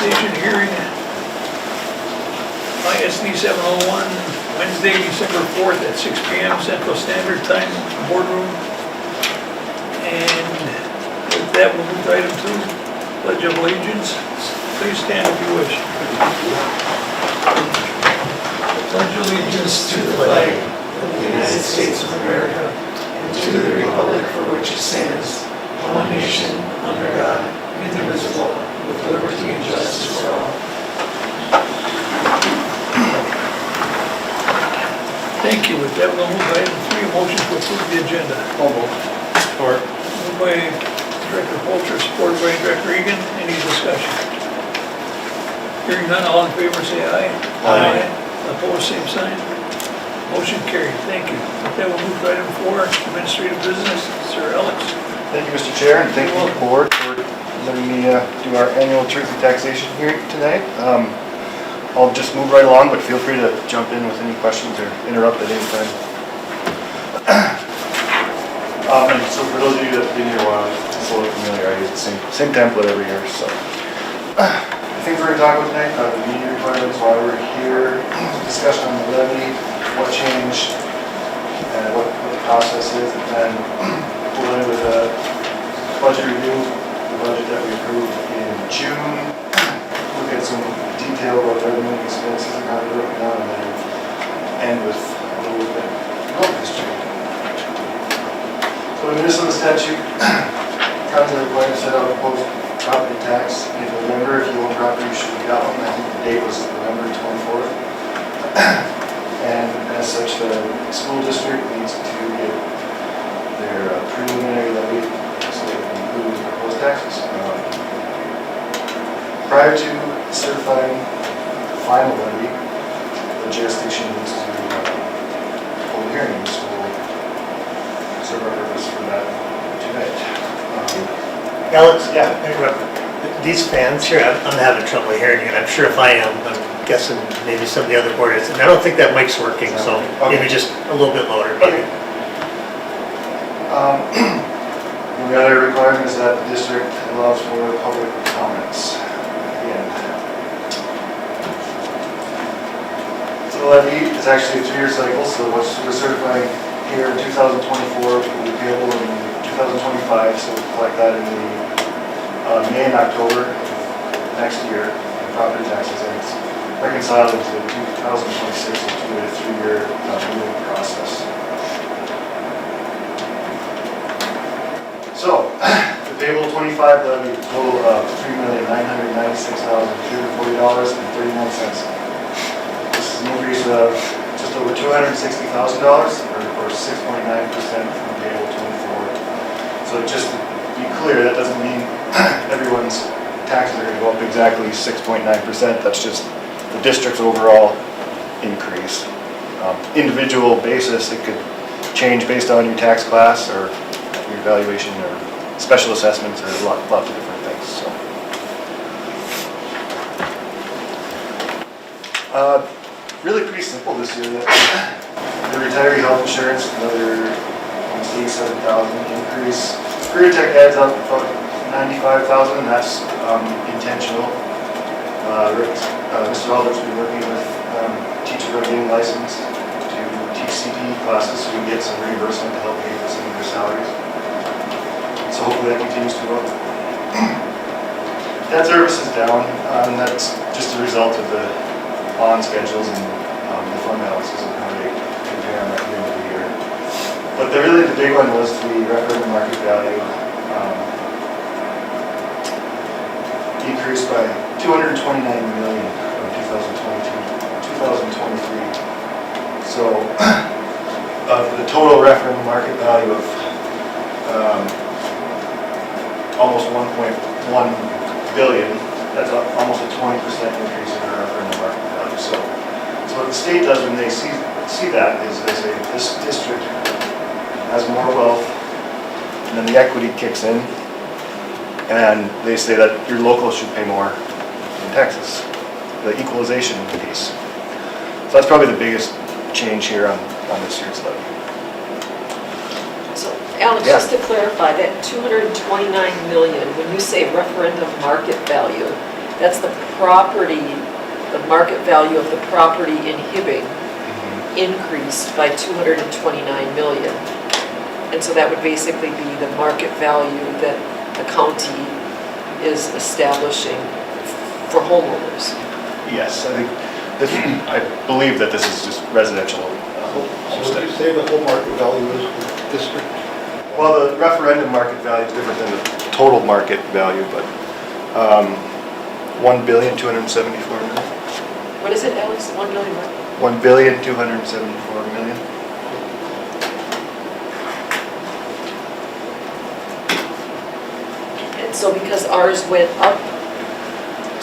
taxation hearing, ISD 701, Wednesday, December 4th at 6 p.m. Central Standard Time, boardroom. And with that, we'll move to item 2, Pledge of Allegiance. Please stand if you wish. Pledge allegiance to the flag of the United States of America and to the republic for which it stands, one nation, under God, indivisible, with liberty and justice for all. Thank you. With that, we'll move to item 3, motion to approve the agenda. Support. Moved by Director Polter, supported by Director Egan. Any discussion? Hearing none, all in favor say aye. Aye. Opposed, same sign. Motion carried. Thank you. With that, we'll move to item 4, administrative business. Sir Alex. Thank you, Mr. Chair, and thank you, board, for letting me do our annual truth and taxation hearing tonight. I'll just move right along, but feel free to jump in with any questions or interrupt at any time. So for those of you that have been here a while, it's a little familiar. I use the same template every year. So the things we're going to talk about tonight are the media requirements, why we're here, discussion on the levy, what changed, and what the process is, and then we'll end with a budget review, the budget that we approved in June. Look at some detail about revenue and expenses and how they're broken down, and then end with a little bit of history. So in Minnesota statute, counties are required to set out a proposed property tax in November. If you own property, you should have got one. I think the date was November 24th. And as such, the school district needs to get their preliminary levy so they can include proposed taxes. Prior to certifying the final levy, the jurisdiction needs to hold hearings. We'll serve our purpose for that tonight. Alex, yeah, these fans here, I'm having trouble hearing you, and I'm sure if I am, I'm guessing maybe some of the other board is, and I don't think that mic's working, so maybe just a little bit louder. Okay. The other requirement is that the district allows for public comments. So the levy is actually a 2-year cycle, so what we're certifying here in 2024 will be payable in 2025, so we'll collect that in the May and October next year in property taxes, and it's reconciled into the 2026 into a 3-year renewal process. So, the payable 25 levy, a total of $3,996,240.31. This is an increase of just over $260,000, or 6.9% from payable 24. So just to be clear, that doesn't mean everyone's taxes are going to go up exactly 6.9%. That's just the district's overall increase. Individual basis, it could change based on your tax class or your evaluation or special assessments or lots of different things. So, really pretty simple this year. The retiree health insurance, another almost $87,000 increase. Career tech adds up about $95,000, and that's intentional. Mr. Albert's been working with teachers who are getting licensed to teach CPE classes so we can get some reimbursement to help pay for some of their salaries. So hopefully that continues to grow. Debt service is down, and that's just a result of the bond schedules and the fund balances and how they compare them at the end of the year. But really the big one was the referendum market value decreased by $229 million from 2022 to 2023. So of the total referendum market value of almost $1.1 billion, that's almost a 20% increase in our referendum market value. So what the state does when they see that is they say this district has more wealth, and then the equity kicks in, and they say that your local should pay more in taxes, the equalization piece. So that's probably the biggest change here on this year's levy. So Alex, Yeah. just to clarify, that $229 million, when you say referendum market value, That's the property, the market value of the property in Hibbing increased by 229 million. And so that would basically be the market value that the county is establishing for homeowners. Yes, I think, I believe that this is just residential. So would you say the whole market value is for the district? Well, the referendum market value is different than the total market value, but 1,274 million. What is it, Alex? 1 million what? 1,274 million. And so because ours went up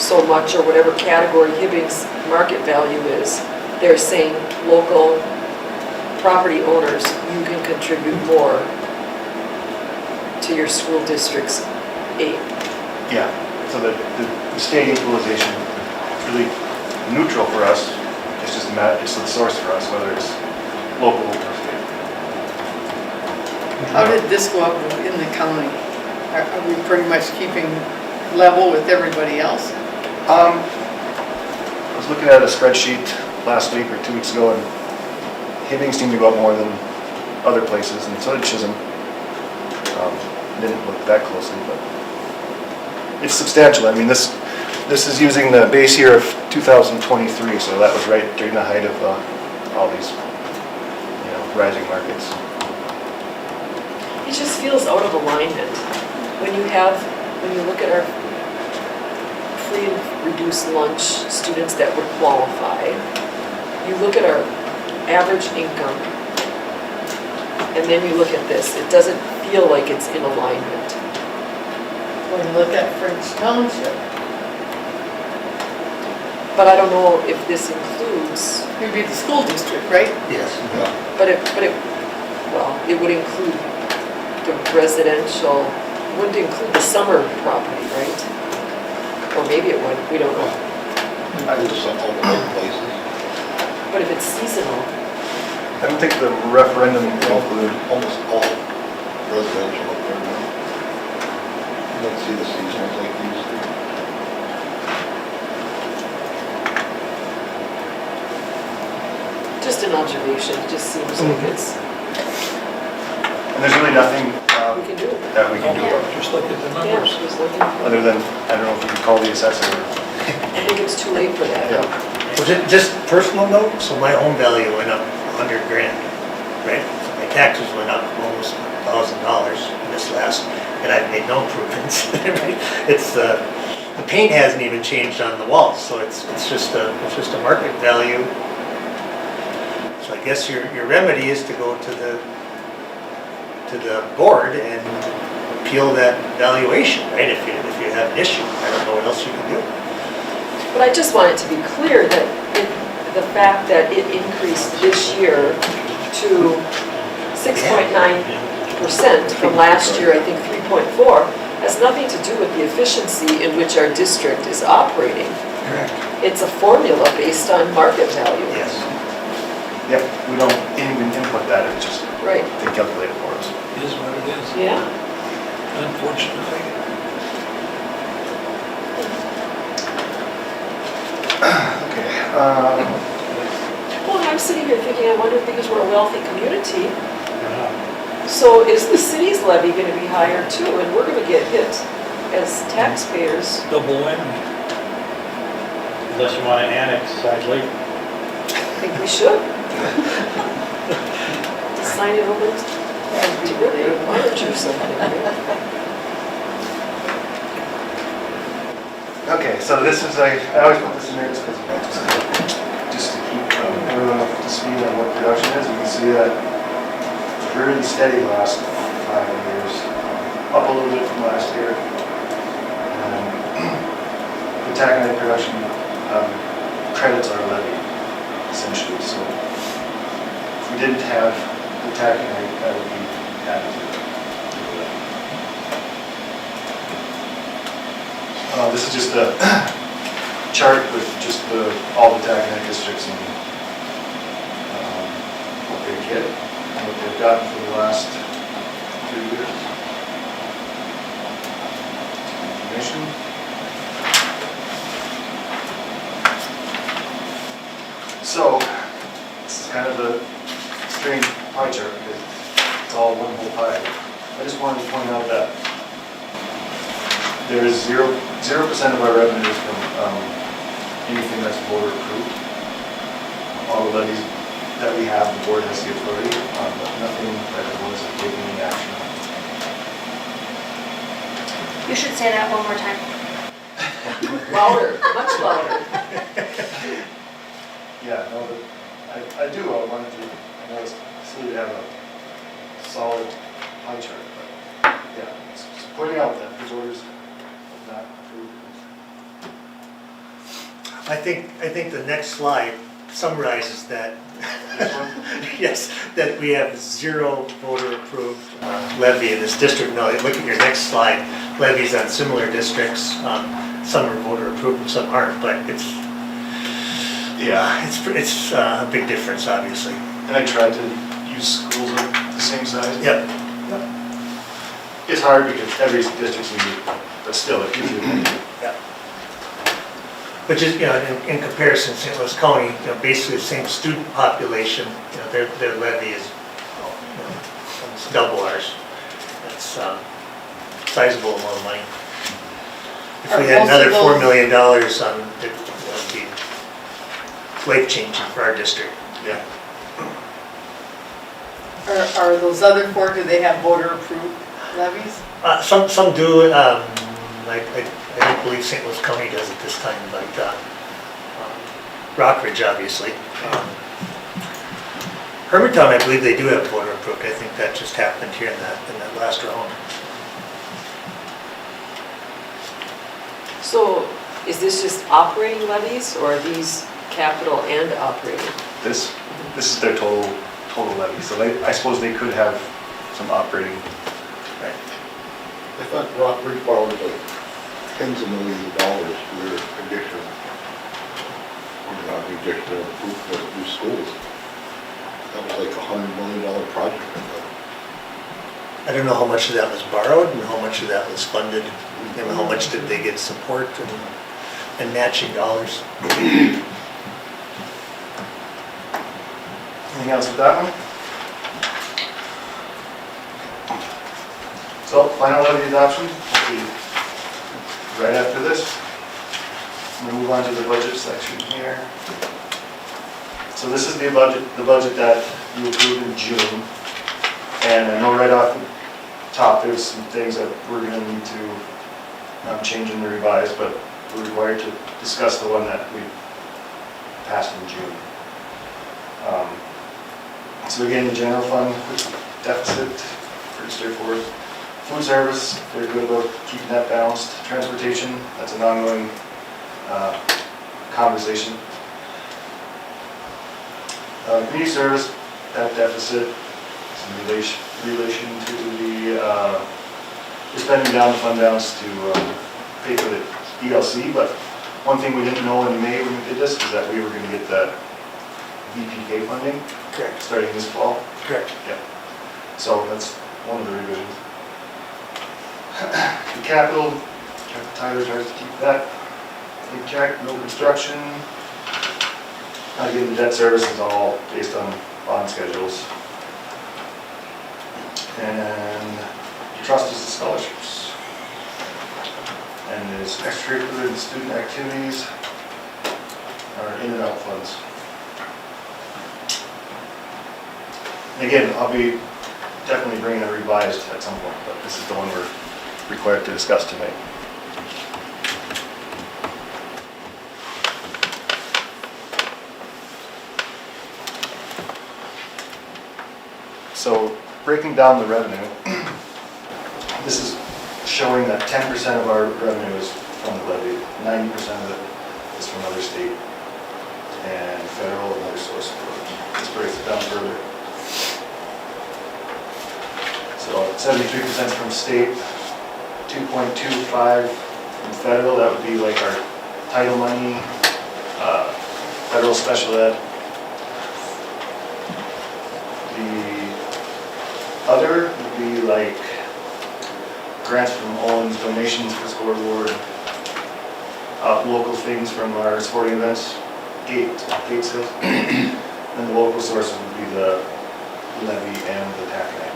so much, or whatever category Hibbing's market value is, they're saying local property owners, you can contribute more to your school district's aid. Yeah, so the state equalization is really neutral for us. It's just it's the source for us, whether it's local or state. How did this go up in the county? Are we pretty much keeping level with everybody else? I was looking at a spreadsheet last week or 2 weeks ago, and Hibbing seemed to go up more than other places, and so did Chisholm. Didn't look that closely, but it's substantial. I mean, this is using the base year of 2023, so that was right during the height of all these, rising markets. It just feels out of alignment. When you look at our free and reduced lunch students that would qualify, you look at our average income, and then you look at this, it doesn't feel like it's in alignment. When you look at French Township, But I don't know if this includes, it'd be the school district, right? Yes. but it would include the residential, wouldn't include the summer property, right? Or maybe it would, we don't know. I do some all the other places. But if it's seasonal, I don't think the referendum will include. Almost all residential up there now. You don't see the seasonals like you used to. just an observation, it just seems like it's, And there's really nothing we can do it. that we can do about it, Just look at the Yeah, numbers. just looking, other than, I don't know if you can call the assessor. I think it's too late for that. Yeah. Was it just personal note? So my home value went up 100 grand, right? So my taxes went up almost $1,000 in this last, and I've made no improvements. It's, the paint hasn't even changed on the walls, so it's just a market value. So I guess your remedy is to go to the board and appeal that valuation, right? If you have an issue, I don't know what else you can do. But I just want it to be clear that the fact that it increased this year to 6.9% from last year, I think 3.4, has nothing to do with the efficiency in which our district is operating. Correct. It's a formula based on market value. Yes. Yep, we don't even input that, it's just, Right, they calculate it for us. It is what it is, yeah. unfortunately. Okay, Well, I'm sitting here thinking, I wonder, because we're a wealthy community, so is the city's levy gonna be higher too, and we're gonna get hit as taxpayers? Double whammy. Unless you want to annex Side Lake. I think we should. Sign it over to really March or something. okay, so this is, I always put this in there just because just to keep everyone up to speed on what production is. You can see that it's really steady the last 5 years, up a little bit from last year. The taconite production credits are levied, essentially, so if we didn't have the taconite, that would be added to it. This is just a chart with just all the taconite districts and what they get and what they've gotten for the last 2 years. Information. So, this is kind of a strange pie chart because it's all one whole pie. I just wanted to point out that there is 0% of our revenues from anything that's voter approved. All the levies that we have, the board has the authority on, but nothing that the board is taking any action on. You should say that one more time. Louder, much louder. Yeah, no, but I do, I wanted to, I know it's silly to have a solid pie chart, but yeah, it's just pointing out that the voters have not approved. I think the next slide summarizes that. This one? Yes, that we have 0 voter approved levy in this district. No, look at your next slide, levies on similar districts. Some are voter approved and some aren't, but it's a big difference, obviously. And I tried to use schools of the same size. Yep. It's hard because every district's unique, but still, it gives you. Yep. But just, in comparison, St. Louis County, basically the same student population, their levy is almost double ours. That's sizable amount of money. If we had another $4 million, it would be life changing for our district. Yeah. Are those other 4, do they have voter approved levies? Some do. I don't believe St. Louis County does at this time, but Rockridge, obviously. Hermantown, I believe they do have voter approved. I think that just happened here in that last round. So is this just operating levies or are these capital and operating? This is their total levy, so I suppose they could have some operating. Right. I thought Rockbridge borrowed like tens of millions of dollars for their addition. Not the addition of new schools. That was like $100 million project, I thought. I don't know how much of that was borrowed and how much of that was funded. How much did they get support and matching dollars? Anything else with that one? So, final levy adoption, will be right after this. I'm going to move on to the budget section here. So this is the budget that you approved in June. And I know right off the top, there's some things that we're going to need to change and revise, but we're required to discuss the one that we passed in June. So again, the general fund deficit, pretty straightforward. Food service, very good about keeping that balanced. Transportation, that's an ongoing conversation. Community service, that deficit, some relation to the spending down the fund balance to pay for the ELC, but one thing we didn't know in May when we did this is that we were going to get that VPK funding. Correct. Starting this fall. Correct. Yeah. So that's one of the revisions. The capital, Tyler tries to keep that in check, no construction. Again, the debt service is all based on bond schedules. And the trust is the scholarships. And there's extracurricular and student activities are in and out funds. And again, I'll be definitely bringing a revised at some point, but this is the one we're required to discuss tonight. So breaking down the revenue, this is showing that 10% of our revenue is from the levy, 90% of it is from other state and federal and other sources. Let's break it down further. So 73% from state, 2.25 from federal, that would be like our title money, federal special ed. The other would be like grants from Owens, donations for scoreboard, local things from our sporting events, gate sales. And the local source would be the levy and the tax levy.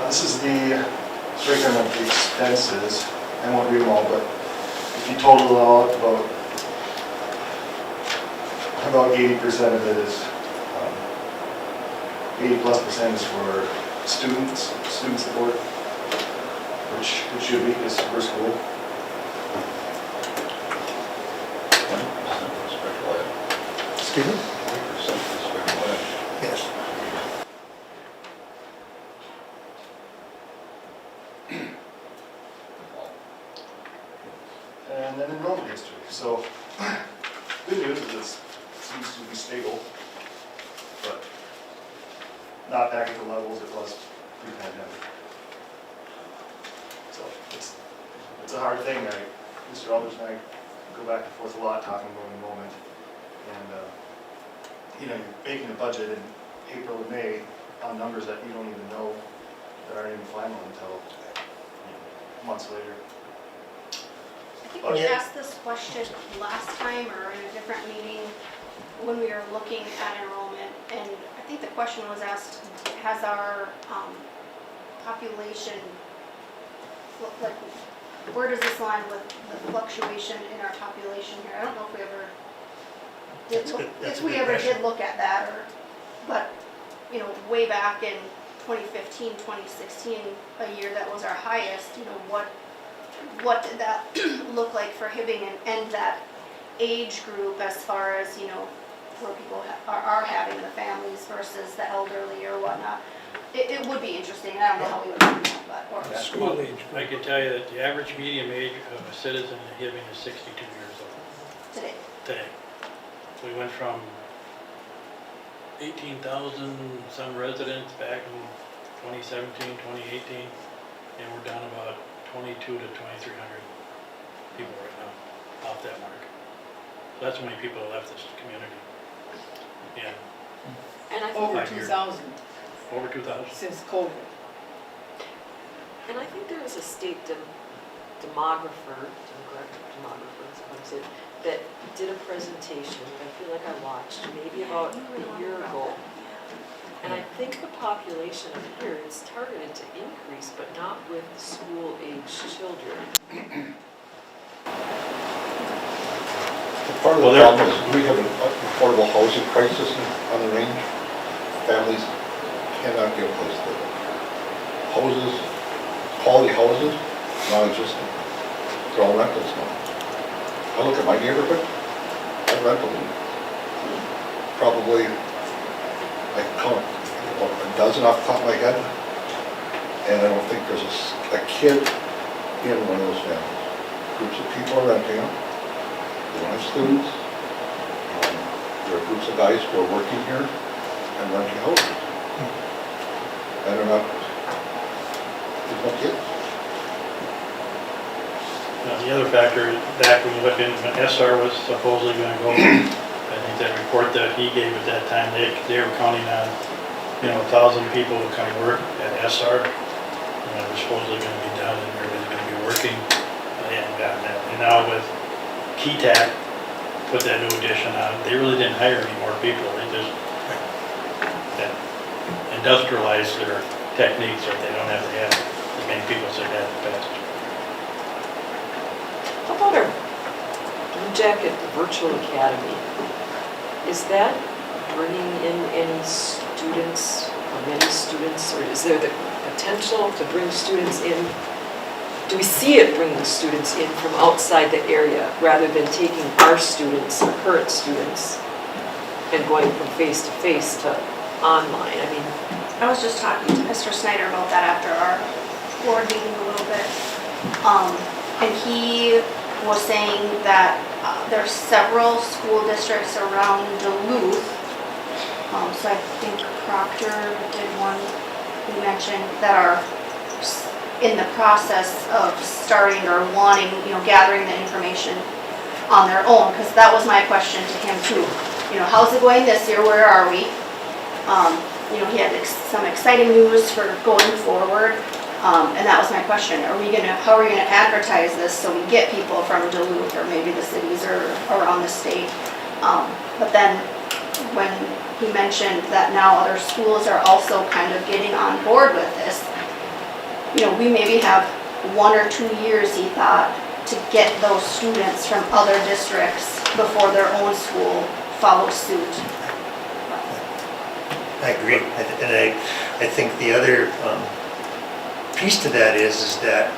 This is the breakdown of the expenses. I won't read them all, but if you total it all out, about 80% of it is, 80+% is for student support, which it should be, because for school. 20% for special ed. Excuse me? 20% for special ed. Yes. And then enrollment history. So, good news is it seems to be stable, but not back at the levels it was pre-pandemic. So it's a hard thing. Mr. Aldridge and I go back and forth a lot talking about enrollment. And you're making a budget in April and May on numbers that you don't even know that aren't even final until months later. I think we asked this question last time or in a different meeting when we were looking at enrollment, and I think the question was asked, has our population, like, where does this line with the fluctuation in our population here? I don't know if we ever did That's look, good. That's if a we good ever question. did look at that, or, but, way back in 2015, 2016, a year that was our highest, what did that look like for Hibbing and that age group as far as, where people are having the families versus the elderly or whatnot? It would be interesting. I don't know how we would do that, but, or, School age. I can tell you that the average median age of a citizen in Hibbing is 62 years old today. today. We went from 18,000 some residents back in 2017, 2018, and we're down about 22 to 2,300 people right now off that mark. So that's how many people have left this community. And And I think, Over 5 years. 2,000 over 2,000. since COVID. and I think there is a state demographer, is what I'm saying, that did a presentation that I feel like I watched maybe about a year ago. And I think the population of here is targeted to increase, but not with school-aged children. Part of the Well, there- problem is we have an affordable housing crisis on the range. Families cannot get a place to live. Houses, quality houses, non-existent. They're all rentals now. I look at my neighborhood, I rent them. Probably, I count a dozen off the top of my head, and I don't think there's a kid in one of those families. Groups of people are renting them. They don't have students. There are groups of guys who are working here and renting houses. And they're not, there's no kids. Now, the other factor, back when you look in, when SR was supposedly going to go, I think that report that he gave at that time, they were counting on, 1,000 people to come work at SR. And it was supposedly going to be done and everybody's going to be working. They hadn't gotten that. And now with KeyTac, put that new addition on, they really didn't hire any more people. They just industrialized their techniques so they don't have to have as many people as they had in the past. How about our Blue Jacket Virtual Academy? Is that bringing in any students, or many students, or is there the potential to bring students in? Do we see it bringing students in from outside the area rather than taking our students, our current students, and going from face to online? I mean, I was just talking to Mr. Snyder about that after our board meeting a little bit. And he was saying that there's several school districts around Duluth. So I think Proctor did one, we mentioned, that are in the process of starting or wanting, gathering the information on their own. Because that was my question to him too. How's it going this year? Where are we? He had some exciting news for going forward. And that was my question, how are we gonna advertise this so we get people from Duluth or maybe the cities or around the state? But then when he mentioned that now other schools are also kind of getting on board with this, we maybe have 1 or 2 years, he thought, to get those students from other districts before their own school follows suit. I agree, and I think the other piece to that is that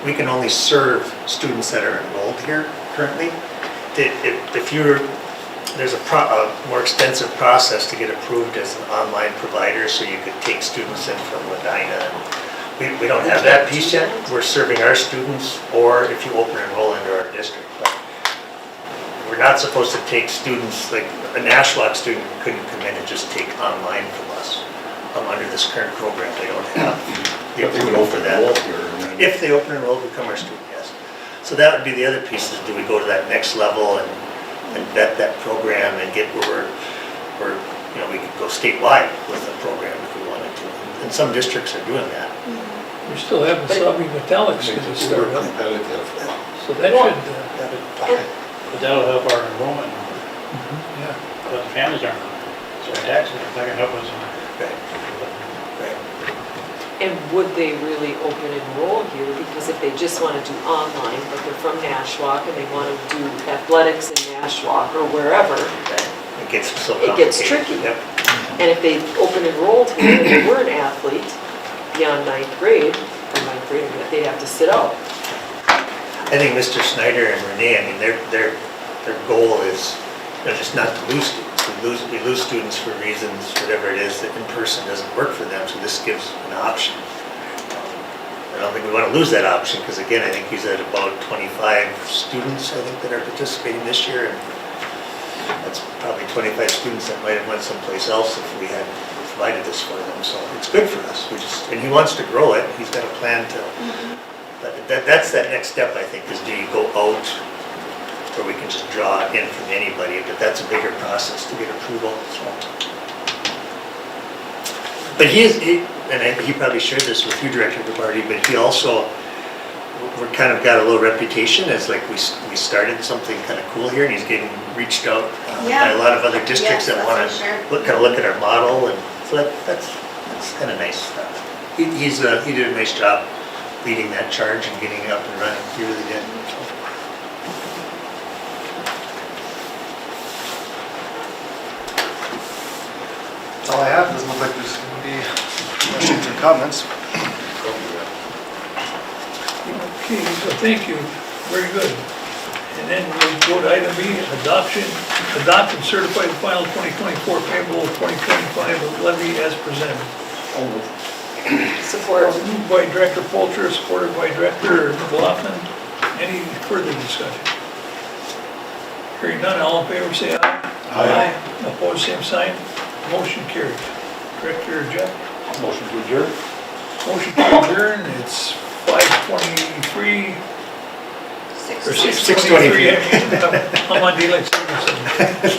we can only serve students that are enrolled here currently. If there's a more extensive process to get approved as an online provider, so you could take students in from Medina. We don't have that piece yet. We're serving our students, or if you open enroll into our district. But we're not supposed to take students, like a Nashwauk student couldn't come in and just take online from us. Under this current program, they don't have the approval for that. If they open enroll, become our student, yes. So that would be the other piece, is do we go to that next level and vet that program and get where we could go statewide with a program if we wanted to. And some districts are doing that. We still have the sub-metallics because it's started up, Competitive. so that should, But that'll help our enrollment, yeah. but the families aren't, so our taxes, that can help us. Right. And would they really open enroll here? Because if they just want to do online, but they're from Nashwauk and they want to do athletics in Nashwauk or wherever, It gets so it complicated. gets tricky. Yep. And if they open enrolled here and they were an athlete beyond ninth grade, they'd have to sit out. I think Mr. Snyder and Renee, their goal is just not to lose students. We lose students for reasons, whatever it is, that in person doesn't work for them, so this gives an option. I don't think we want to lose that option, because again, I think he's at about 25 students, I think, that are participating this year, and that's probably 25 students that might have went someplace else if we had provided this for them, so it's good for us. And he wants to grow it, he's got a plan to, but that's that next step, I think, is do you go out where we can just draw in from anybody, but that's a bigger process to get approval, so. But he probably shared this with you, Director Gabarty, but he also, we're kind of got a little reputation as like we started something kind of cool here, and he's getting reached out by a lot of other districts that want to look at our model, and so that's kind of nice stuff. He did a nice job leading that charge and getting it up and running. He really did. So. That's all I have. Doesn't look like there's going to be questions or comments. Okay, so thank you, very good. And then we'll go to item B, adopt and certify the final 2024 payable 2025 levy as presented. Support. Moved by Director Polter, supported by Director McLaughlin. Any further discussion? Hearing none, all in favor say aye. Aye. Opposed, same sign. Motion carried. Director Jeff? Motion to adjourn? Motion to adjourn, it's 5:23, or 6:23. I'm on daylight savings.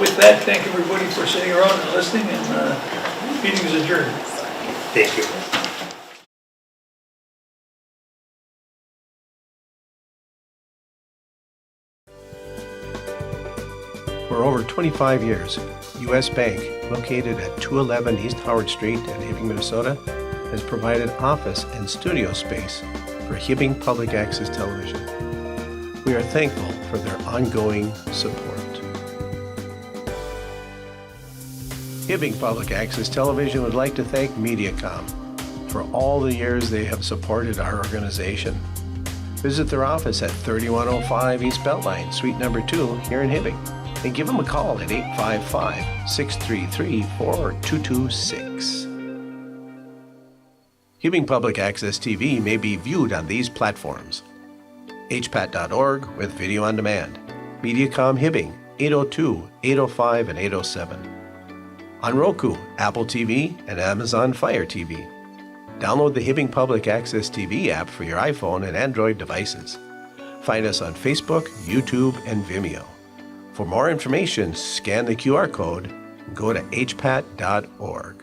With that, thank everybody for sitting around and listening, and meeting is adjourned. Thank you. For over 25 years, U.S. Bank, located at 211 East Howard Street in Hibbing, Minnesota, has provided office and studio space for Hibbing Public Access Television. We are thankful for their ongoing support. Hibbing Public Access Television would like to thank Mediacom for all the years they have supported our organization. Visit their office at 3105 East Beltline, Suite number 2, here in Hibbing, and give them a call at 855-633-4226. Hibbing Public Access TV may be viewed on these platforms: hpat.org with video on demand, Mediacom Hibbing, 802, 805, and 807. On Roku, Apple TV, and Amazon Fire TV. Download the Hibbing Public Access TV app for your iPhone and Android devices. Find us on Facebook, YouTube, and Vimeo. For more information, scan the QR code and go to hpat.org.